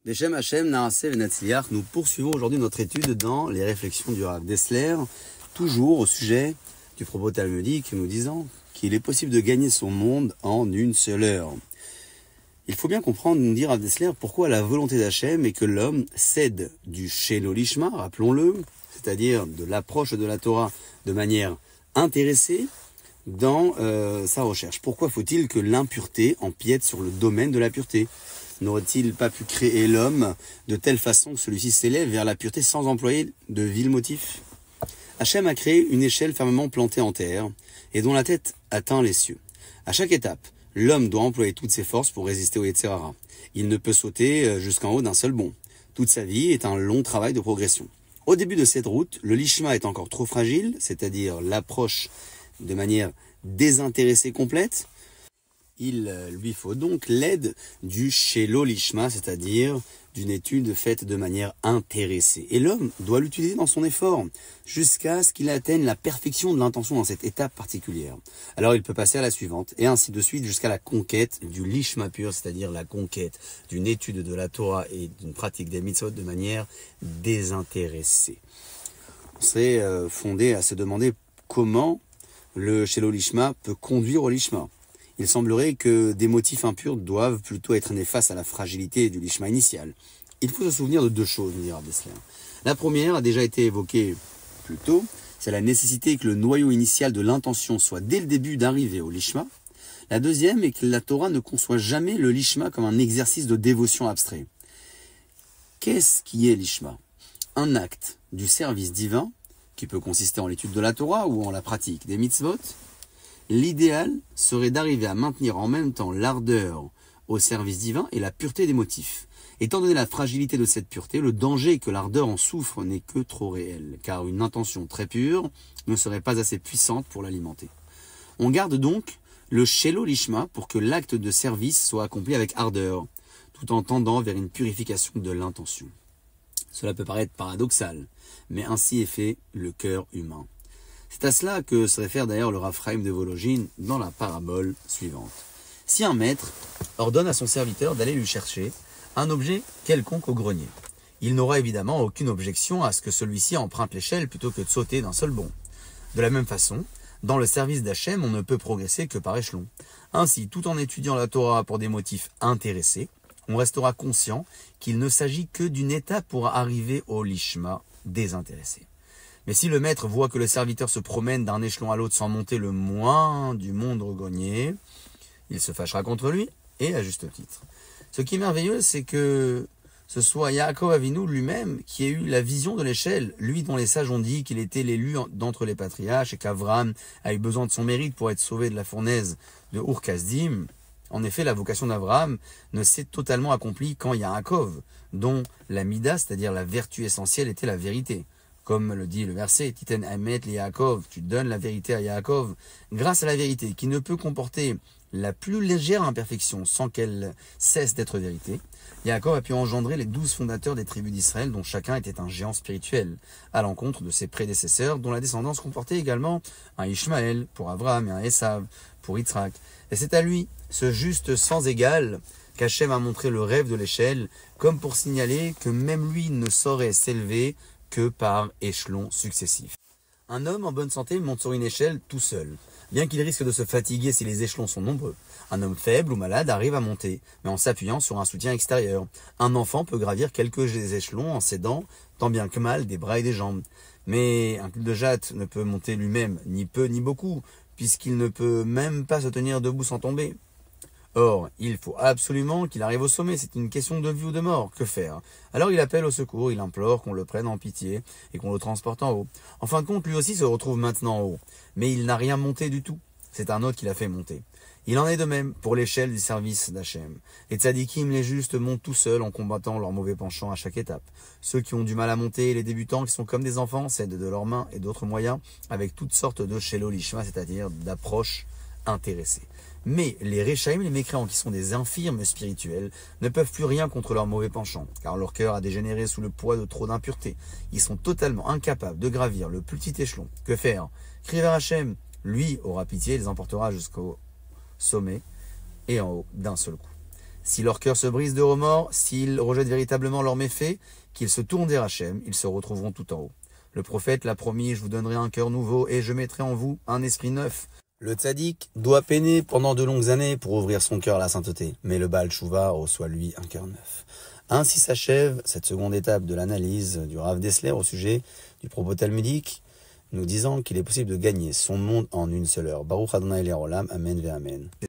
Beshem Hashem, Narasev et Natsiliach, nous poursuivons aujourd'hui notre étude dans les réflexions du Rav Dessler, toujours au sujet du propos talmudique nous disant qu'il est possible de gagner son monde en une seule heure. Il faut bien comprendre, nous dit Rav Dessler, pourquoi la volonté d'Hachem est que l'homme cède du Shelo Lishma, rappelons-le, c'est-à-dire de l'approche de la Torah de manière intéressée dans sa recherche. Pourquoi faut-il que l'impureté empiète sur le domaine de la pureté ? N'aurait-il pas pu créer l'homme de telle façon que celui-ci s'élève vers la pureté sans employer de vil motif ? Hachem a créé une échelle fermement plantée en terre et dont la tête atteint les cieux. À chaque étape, l'homme doit employer toutes ses forces pour résister au Yetzer Hara. Il ne peut sauter jusqu'en haut d'un seul bond. Toute sa vie est un long travail de progression. Au début de cette route, le lishma est encore trop fragile, c'est-à-dire l'approche de manière désintéressée complète. Il lui faut donc l'aide du Shelo Lishma, c'est-à-dire d'une étude faite de manière intéressée. Et l'homme doit l'utiliser dans son effort, jusqu'à ce qu'il atteigne la perfection de l'intention dans cette étape particulière. Alors il peut passer à la suivante, et ainsi de suite jusqu'à la conquête du Lishma pur, c'est-à-dire la conquête d'une étude de la Torah et d'une pratique des mitzvot de manière désintéressée. On serait fondé à se demander comment le Shelo Lishma peut conduire au Lishma. Il semblerait que des motifs impurs doivent plutôt être nés face à la fragilité du lishma initial. Il faut se souvenir de deux choses, nous dit Rav Dessler. La première a déjà été évoquée plus tôt, c'est la nécessité que le noyau initial de l'intention soit dès le début d'arriver au lishma. La deuxième est que la Torah ne conçoit jamais le lishma comme un exercice de dévotion abstrait. Qu'est-ce qui est lishma ? Un acte du service divin, qui peut consister en l'étude de la Torah ou en la pratique des mitzvot. L'idéal serait d'arriver à maintenir en même temps l'ardeur au service divin et la pureté des motifs. Étant donné la fragilité de cette pureté, le danger que l'ardeur en souffre n'est que trop réel, car une intention très pure ne serait pas assez puissante pour l'alimenter. On garde donc le Shelo Lishma pour que l'acte de service soit accompli avec ardeur, tout en tendant vers une purification de l'intention. Cela peut paraître paradoxal, mais ainsi est fait le cœur humain. C'est à cela que se réfère d'ailleurs le Rav Chaim de Volojine dans la parabole suivante. Si un maître ordonne à son serviteur d'aller lui chercher un objet quelconque au grenier, il n'aura évidemment aucune objection à ce que celui-ci emprunte l'échelle plutôt que de sauter d'un seul bond. De la même façon, dans le service d'Hachem, on ne peut progresser que par échelon. Ainsi, tout en étudiant la Torah pour des motifs intéressés, on restera conscient qu'il ne s'agit que d'une étape pour arriver au lishma désintéressé. Mais si le maître voit que le serviteur se promène d'un échelon à l'autre sans monter le moins du moindre grenier, il se fâchera contre lui, et à juste titre. Ce qui est merveilleux, c'est que ce soit Yaakov Avinu lui-même qui ait eu la vision de l'échelle, lui dont les sages ont dit qu'il était l'élu d'entre les patriarches et qu'Avraham a eu besoin de son mérite pour être sauvé de la fournaise de Ur-Kasdim. En effet, la vocation d'Avraham ne s'est totalement accomplie qu'en Yaakov, dont la mida, c'est-à-dire la vertu essentielle, était la vérité. Comme le dit le verset, Titen Hamet li Yaakov, tu donnes la vérité à Yaakov, grâce à la vérité qui ne peut comporter la plus légère imperfection sans qu'elle cesse d'être vérité. Yaakov a pu engendrer les 12 fondateurs des tribus d'Israël, dont chacun était un géant spirituel, à l'encontre de ses prédécesseurs, dont la descendance comportait également un Ishmaël pour Abraham et un Esav pour Yitzhak. Et c'est à lui, ce juste sans égal, qu'Hachem a montré le rêve de l'échelle, comme pour signaler que même lui ne saurait s'élever que par échelons successifs. Un homme en bonne santé monte sur une échelle tout seul, bien qu'il risque de se fatiguer si les échelons sont nombreux. Un homme faible ou malade arrive à monter, mais en s'appuyant sur un soutien extérieur. Un enfant peut gravir quelques échelons en s'aidant, tant bien que mal, des bras et des jambes. Mais un cul de jatte ne peut monter lui-même, ni peu ni beaucoup, puisqu'il ne peut même pas se tenir debout sans tomber. Or, il faut absolument qu'il arrive au sommet, c'est une question de vie ou de mort, que faire? Alors il appelle au secours, il implore qu'on le prenne en pitié et qu'on le transporte en haut. En fin de compte, lui aussi se retrouve maintenant en haut, mais il n'a rien monté du tout, c'est un autre qui l'a fait monter. Il en est de même pour l'échelle du service d'Hachem. Les tzadikim, les justes, montent tout seuls en combattant leurs mauvais penchants à chaque étape. Ceux qui ont du mal à monter, les débutants qui sont comme des enfants, s'aident de leurs mains et d'autres moyens avec toutes sortes de Shelo Lishma, c'est-à-dire d'approches intéressées. Mais les Réchaïm, les mécréants, qui sont des infirmes spirituels, ne peuvent plus rien contre leurs mauvais penchants, car leur cœur a dégénéré sous le poids de trop d'impureté. Ils sont totalement incapables de gravir le plus petit échelon. Que faire? Crier vers Hachem. Lui aura pitié et les emportera jusqu'au sommet et en haut d'un seul coup. si leur cœur se brise de remords, s'ils rejettent véritablement leurs méfaits, qu'ils se tournent vers Hachem, ils se retrouveront tout en haut. Le prophète l'a promis, je vous donnerai un cœur nouveau et je mettrai en vous un esprit neuf. Le tzaddik doit peiner pendant de longues années pour ouvrir son cœur à la sainteté, mais le Baal Tshuva reçoit lui un cœur neuf. Ainsi s'achève cette seconde étape de l'analyse du Rav Dessler au sujet du propos talmudique, nous disant qu'il est possible de gagner son monde en une seule heure. Baruch Adonai Le'olam, Amen ve Amen.